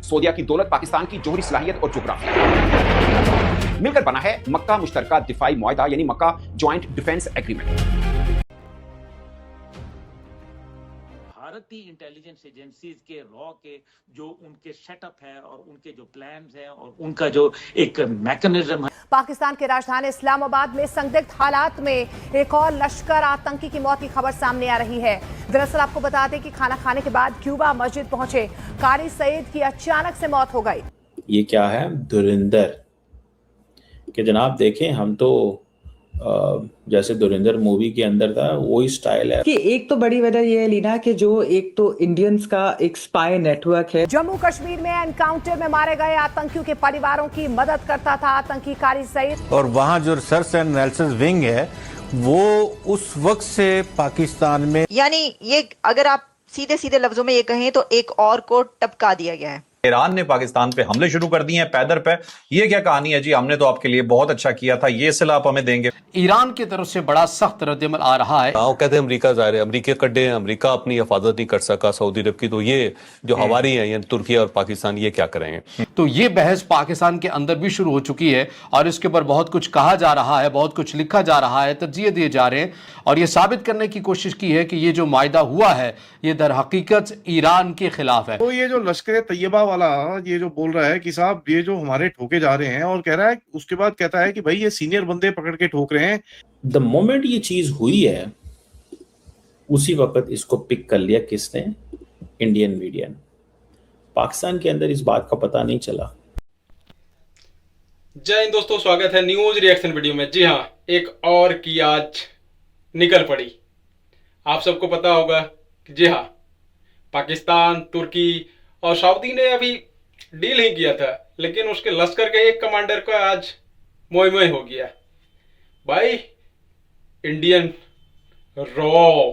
सऊदीया की दौलत, पाकिस्तान की जोहरी सलाहियत और जोग्राफिया मिलकर बना है मक्का मुश्तरका दिफाई मुआहदा यानी मक्का जॉइंट डिफेंस एग्रीमेंट। भारतीय इंटेलिजेंस एजेंसीज के रॉ के जो उनके सेटअप है और उनके जो प्लान्स हैं और उनका जो एक मैकेनिज्म है। पाकिस्तान की राजधानी इस्लामाबाद में संदिग्ध हालात में एक और लश्कर आतंकी की मौत की खबर सामने आ रही है। दरअसल आपको बता दें कि खाना खाने के बाद क्यूबा मस्जिद पहुंचे कारी सईद की अचानक से मौत हो गई। ये क्या है? धुरंधर कि जनाब देखें, हम तो जैसे धुरंधर मूवी के अंदर था वही स्टाइल है कि एक तो बड़ी वजह यह है लीना कि जो एक तो इंडियंस का एक स्पाई नेटवर्क है। जम्मू कश्मीर में एनकाउंटर में मारे गए आतंकियों के परिवारों की मदद करता था आतंकी कारी सईद। और वहाँ जो रिसर्च एंड एनालिसिस विंग है वो उस वक्त से पाकिस्तान में, यानी ये अगर आप सीधे सीधे लफ्जों में ये कहें तो एक और को टपका दिया गया है। ईरान ने पाकिस्तान पे हमले शुरू कर दिए हैं पैदर पे। ये क्या कहानी है जी? हमने तो आपके लिए बहुत अच्छा किया था, ये सिला आप हमें देंगे? ईरान की तरफ से बड़ा सख्त रद्दमल आ रहा है। वो कहते हैं अमेरिका ज़ाहिर है, अमेरिका कड्डे हैं, अमेरिका अपनी हिफाजत नहीं कर सका सऊदी अरब की, तो ये जो हवारी है यानी तुर्की और पाकिस्तान ये क्या करेंगे? तो ये बहस पाकिस्तान के अंदर भी शुरू हो चुकी है और इसके ऊपर बहुत कुछ कहा जा रहा है, बहुत कुछ लिखा जा रहा है, तज्जिए दिए जा रहे हैं और ये साबित करने की कोशिश की है कि ये जो मायदा हुआ है ये दर हकीकत ईरान के खिलाफ है। तो ये जो लश्कर तैयबा वाला ये जो बोल रहा है कि साहब ये जो हमारे ठोके जा रहे हैं, और कह रहा है उसके बाद कहता है कि भाई ये सीनियर बंदे पकड़ के ठोक रहे हैं। द मोमेंट ये चीज हुई है उसी वक्त इसको पिक कर लिया किसने? इंडियन मीडिया ने। पाकिस्तान के अंदर इस बात का पता नहीं चला। जय हिंद दोस्तों, स्वागत है न्यूज रिएक्शन वीडियो में। जी हाँ, एक और की आज निकल पड़ी। आप सबको पता होगा कि जी हाँ, पाकिस्तान, तुर्की और सऊदी ने अभी डील ही किया था, लेकिन उसके लश्कर के एक कमांडर का आज मोय मोय हो गया। भाई इंडियन रॉ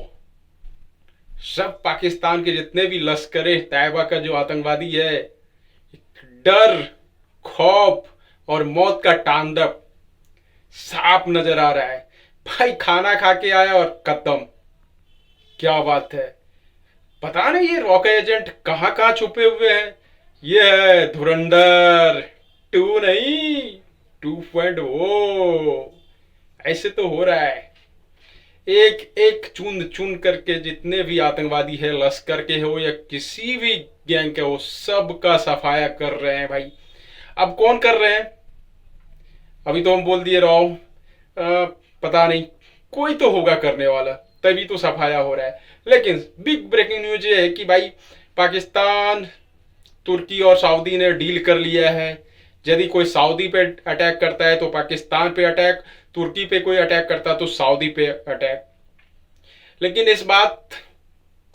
सब पाकिस्तान के जितने भी लश्कर तैयबा का जो आतंकवादी है, डर, खौफ और मौत का तांडव साफ नजर आ रहा है। भाई खाना खा के आया और खत्म। क्या बात है, पता नहीं ये रॉ के एजेंट कहाँ कहाँ छुपे हुए हैं। ये है धुरंधर 2 नहीं 2.0। ऐसे तो हो रहा है, एक एक चुन चुन करके जितने भी आतंकवादी है, लश्कर के हो या किसी भी गैंग के हो, सबका सफाया कर रहे हैं भाई। अब कौन कर रहे हैं? अभी तो हम बोल दिए रॉ, पता नहीं कोई तो होगा करने वाला, तभी तो सफाया हो रहा है। लेकिन बिग ब्रेकिंग न्यूज ये है कि भाई पाकिस्तान, तुर्की और सऊदी ने डील कर लिया है। यदि कोई सऊदी पे अटैक करता है तो पाकिस्तान पे अटैक, तुर्की पे कोई अटैक करता है तो सऊदी पे अटैक। लेकिन इस बात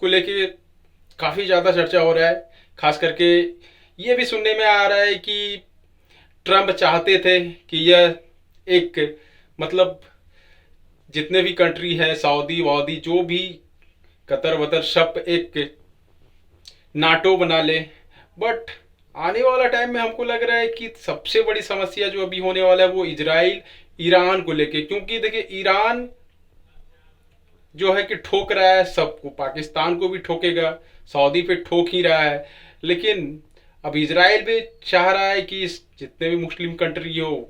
को लेके काफ़ी ज़्यादा चर्चा हो रहा है। खास करके ये भी सुनने में आ रहा है कि ट्रंप चाहते थे कि यह एक मतलब जितने भी कंट्री है, सऊदी वऊदी जो भी कतर वतर, सब एक नाटो बना ले। बट आने वाला टाइम में हमको लग रहा है कि सबसे बड़ी समस्या जो अभी होने वाला है वो इजराइल ईरान को लेके। क्योंकि देखिए ईरान जो है कि ठोक रहा है सबको, पाकिस्तान को भी ठोकेगा, सऊदी पे ठोक ही रहा है। लेकिन अब इजराइल भी चाह रहा है कि जितने भी मुस्लिम कंट्री हो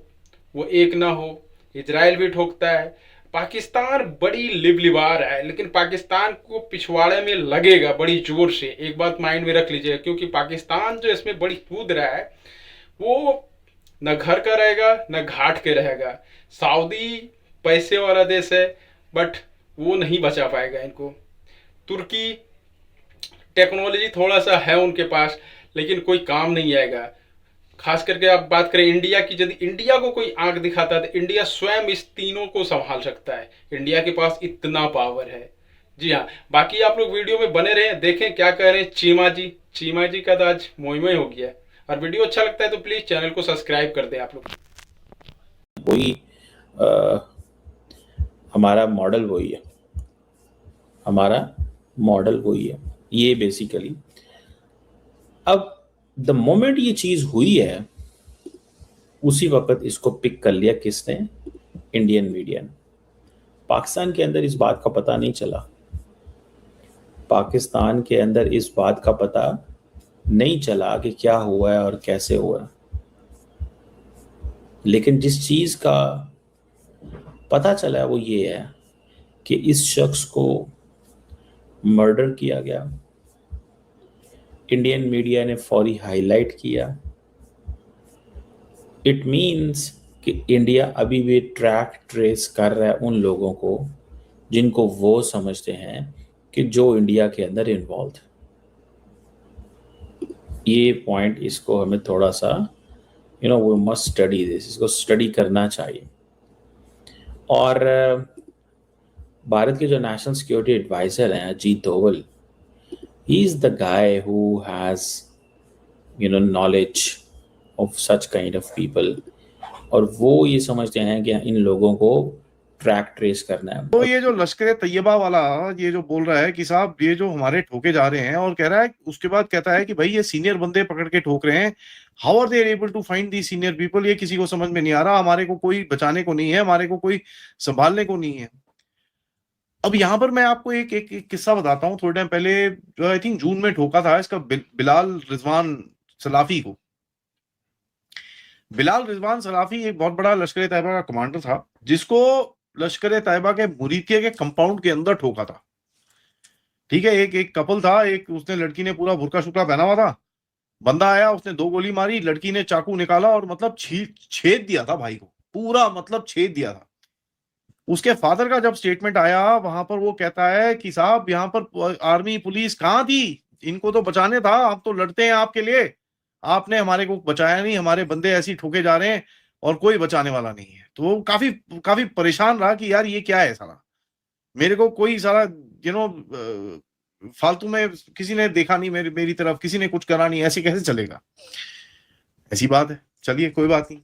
वो एक ना हो, इजराइल भी ठोकता है। पाकिस्तान बड़ी लिबलिबार है, लेकिन पाकिस्तान को पिछवाड़े में लगेगा बड़ी जोर से। एक बात माइंड में रख लीजिएगा, क्योंकि पाकिस्तान जो इसमें बड़ी कूद रहा है वो न घर का रहेगा न घाट के रहेगा। सऊदी पैसे वाला देश है बट वो नहीं बचा पाएगा इनको। तुर्की टेक्नोलॉजी थोड़ा सा है उनके पास, लेकिन कोई काम नहीं आएगा। खास करके आप बात करें इंडिया की, यदि इंडिया को कोई आंख दिखाता है तो इंडिया स्वयं इस तीनों को संभाल सकता है। इंडिया के पास इतना पावर है। जी हाँ, बाकी आप लोग वीडियो में बने रहें, देखें क्या कह रहे हैं चीमा जी का तो आज मोय मोय हो गया। और वीडियो अच्छा लगता है तो प्लीज चैनल को सब्सक्राइब कर दें आप लोग। वही हमारा मॉडल वही है, हमारा मॉडल वही है ये बेसिकली। अब द मोमेंट ये चीज हुई है उसी वक्त इसको पिक कर लिया किसने? इंडियन मीडिया ने। पाकिस्तान के अंदर इस बात का पता नहीं चला। पाकिस्तान के अंदर इस बात का पता नहीं चला कि क्या हुआ है और कैसे हुआ है, लेकिन जिस चीज का पता चला है वो ये है कि इस शख्स को मर्डर किया गया। इंडियन मीडिया ने फौरी हाईलाइट किया। इट मीन्स कि इंडिया अभी भी ट्रैक ट्रेस कर रहा है उन लोगों को जिनको वो समझते हैं कि जो इंडिया के अंदर इन्वॉल्व। ये पॉइंट, इसको हमें थोड़ा सा वी मस्ट स्टडी दिस, इसको स्टडी करना चाहिए। और भारत के जो नेशनल सिक्योरिटी एडवाइजर हैं Ajit Doval, he is the guy who has knowledge of such kind of people, और वो ये समझते हैं कि इन लोगों को ट्रैक ट्रेस करना है। तो ये जो लश्कर तैयबा वाला ये जो बोल रहा है कि साहब ये जो हमारे ठोके जा रहे हैं, और कह रहा है, उसके बाद कहता है कि भाई ये सीनियर बंदे पकड़ के ठोक रहे हैं, how are they able to find the senior people, ये किसी को समझ में नहीं आ रहा। हमारे को कोई बचाने को नहीं है, हमारे को कोई संभालने को नहीं है। अब यहाँ पर मैं आपको एक किस्सा बताता हूँ। थोड़े टाइम पहले जो आई थिंक जून में ठोका था इसका बिलाल रिजवान सलाफी को। बिलाल रिजवान सलाफी एक बहुत बड़ा लश्कर तैयबा का कमांडर था, जिसको लश्कर तैयबा के मुरीदिया के कंपाउंड के अंदर ठोका था। ठीक है, एक कपल था, एक उसने लड़की ने पूरा बुरका शुक्रा पहना हुआ था, बंदा आया, उसने 2 गोली मारी, लड़की ने चाकू निकाला और मतलब छेद दिया था भाई को, पूरा मतलब छेद दिया था। उसके फादर का जब स्टेटमेंट आया वहां पर, वो कहता है कि साहब यहाँ पर आर्मी पुलिस कहाँ थी, इनको तो बचाने था, आप तो लड़ते हैं आपके लिए, आपने हमारे को बचाया नहीं, हमारे बंदे ऐसे ठोके जा रहे हैं और कोई बचाने वाला नहीं है। तो काफी परेशान रहा कि यार ये क्या है सारा, मेरे को कोई सारा फालतू में किसी ने देखा नहीं, मेरी तरफ किसी ने कुछ करा नहीं, ऐसे कैसे चलेगा, ऐसी बात है। चलिए कोई बात नहीं।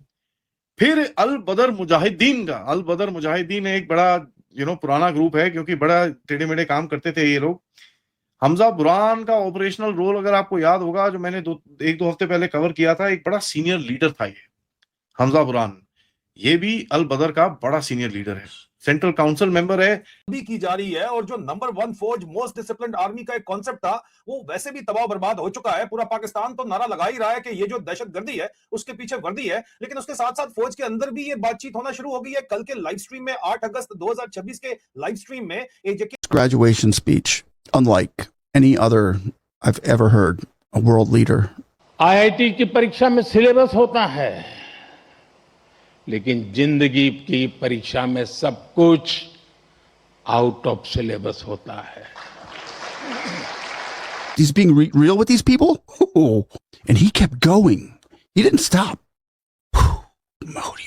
फिर अल बदर मुजाहिदीन एक बड़ा पुराना ग्रुप है, क्योंकि बड़ा टेढ़े मेढ़े काम करते थे ये लोग। हमजा बुरहान का ऑपरेशनल रोल अगर आपको याद होगा, जो मैंने 1-2 हफ्ते पहले कवर किया था, एक बड़ा सीनियर लीडर था ये हमजा बुरहान। ये भी अल बदर का बड़ा सीनियर लीडर है, सेंट्रल काउंसिल मेंबर है। भी की जा रही है, और जो नंबर 1 फौज, मोस्ट डिसिप्लिन्ड आर्मी का एक कॉन्सेप्ट था, वो वैसे भी तबाह बर्बाद हो चुका है। पूरा पाकिस्तान तो नारा लगा ही रहा है कि ये जो दहशतगर्दी है उसके पीछे वर्दी है, लेकिन उसके साथ साथ फौज के अंदर भी ये बातचीत होना शुरू हो गई है। कल के लाइव स्ट्रीम में 8 अगस्त 2026 के लाइव स्ट्रीम में graduation speech unlike any other I've ever heard a world leader. IIT की परीक्षा में सिलेबस होता है, लेकिन जिंदगी की परीक्षा में सब कुछ आउट ऑफ सिलेबस होता है। He's being real with these people? Oh, and he kept going. He didn't stop. Modi.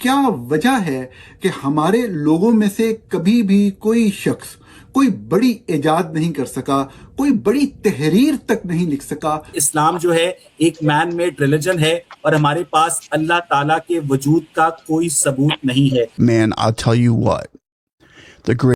क्या वजह है कि हमारे लोगों में से कभी भी कोई शख्स कोई बड़ी इजाद नहीं कर सका, कोई बड़ी तहरीर तक नहीं लिख सका? इस्लाम जो है एक मैन मेड रिलीजन है, और हमारे पास अल्लाह ताला के वजूद का कोई सबूत नहीं है। Man, I'll tell you what. The great